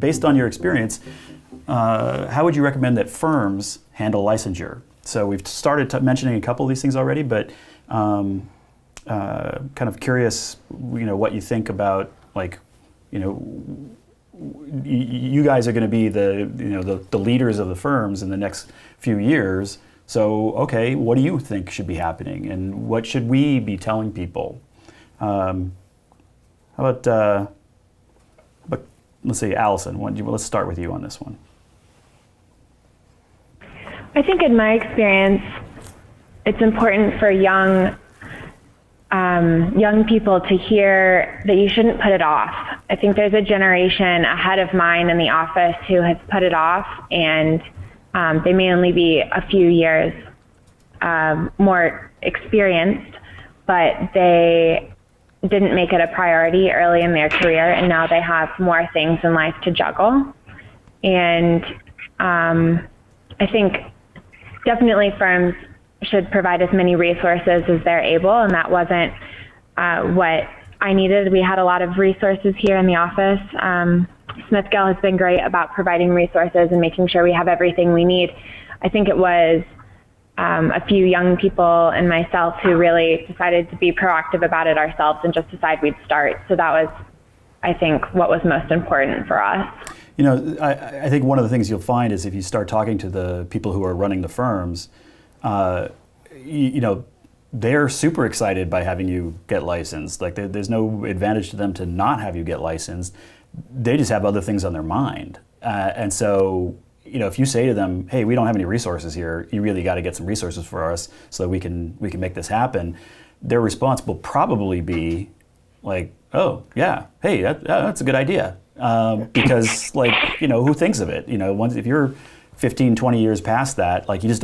based on your experience, how would you recommend that firms handle licensure? So we've started mentioning a couple of these things already, but kind of curious, what you think about, like, you guys are going to be the leaders of the firms in the next few years. So, okay, what do you think should be happening, and what should we be telling people? How about let's say, Allison, let's start with you on this one. I think in my experience, it's important for young people to hear that you shouldn't put it off. I think there's a generation ahead of mine in the office who has put it off, and they may only be a few years more experienced, but they didn't make it a priority early in their career, and now they have more things in life to juggle. And I think definitely firms should provide as many resources as they're able, and that wasn't what I needed. We had a lot of resources here in the office. Smith-Gill has been great about providing resources and making sure we have everything we need. I think it was a few young people and myself who really decided to be proactive about it ourselves and just decide we'd start. So that was, I think, what was most important for us. I think one of the things you'll find is if you start talking to the people who are running the firms, they're super excited by having you get licensed. Like there's no advantage to them to not have you get licensed. They just have other things on their mind. And so, if you say to them, hey, we don't have any resources here, you really got to get some resources for us so that we can make this happen, their response will probably be like, oh, yeah, hey, that's a good idea. Because, who thinks of it? Once if you're 15, 20 years past that, this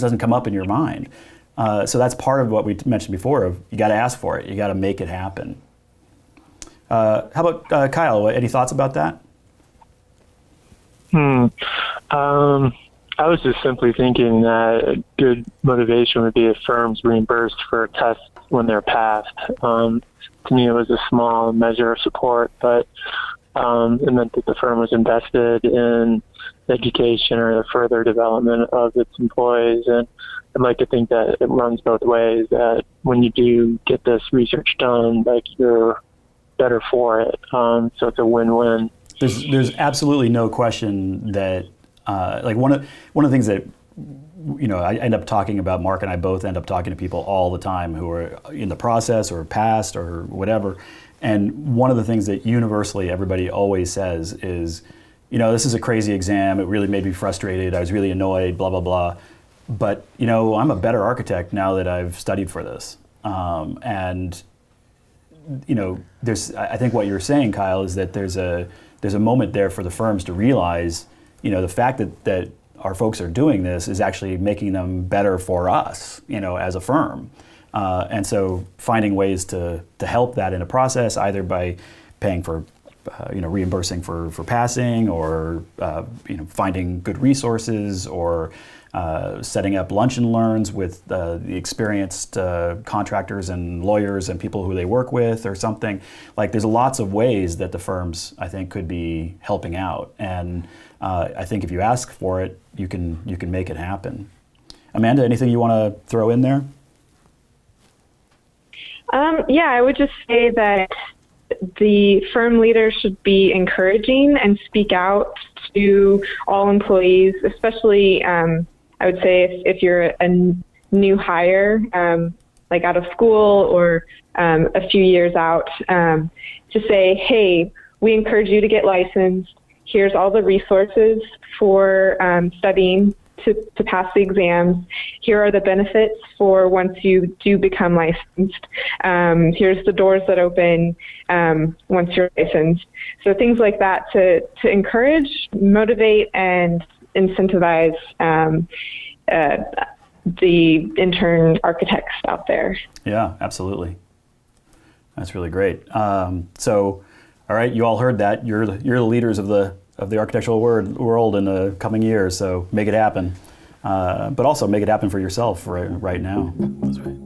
doesn't come up in your mind. So that's part of what we mentioned before of you got to ask for it. You got to make it happen. How about Kyle? Any thoughts about that? I was just simply thinking that a good motivation would be if firms reimbursed for tests when they're passed. To me, it was a small measure of support, but it meant that the firm was invested in education or the further development of its employees. And I'd like to think that it runs both ways, that when you do get this research done, you're better for it. So it's a win-win. There's absolutely no question that one of the things that I end up talking about, Mark and I both end up talking to people all the time who are in the process or past or whatever. And one of the things that universally everybody always says is, this is a crazy exam. It really made me frustrated. I was really annoyed, blah, blah, blah. But, I'm a better architect now that I've studied for this. I think what you're saying, Kyle, is that there's a moment there for the firms to realize, the fact that our folks are doing this is actually making them better for us, as a firm. And so finding ways to help that in a process, either by paying for, reimbursing for passing, or, finding good resources, or setting up lunch and learns with the experienced contractors and lawyers and people who they work with or something. There's lots of ways that the firms, I think, could be helping out. And I think if you ask for it, you can make it happen. Amanda, anything you want to throw in there? I would just say that the firm leader should be encouraging and speak out to all employees, especially I would say if you're a new hire, out of school or a few years out, to say, hey, we encourage you to get licensed. Here's all the resources for studying to pass the exams. Here are the benefits for once you do become licensed. Here's the doors that open once you're licensed. So things like that to encourage, motivate, and incentivize the intern architects out there. Yeah, absolutely. That's really great. So, all right, you all heard that. You're the leaders of the architectural world in the coming years. So make it happen, but also make it happen for yourself right now. That's right.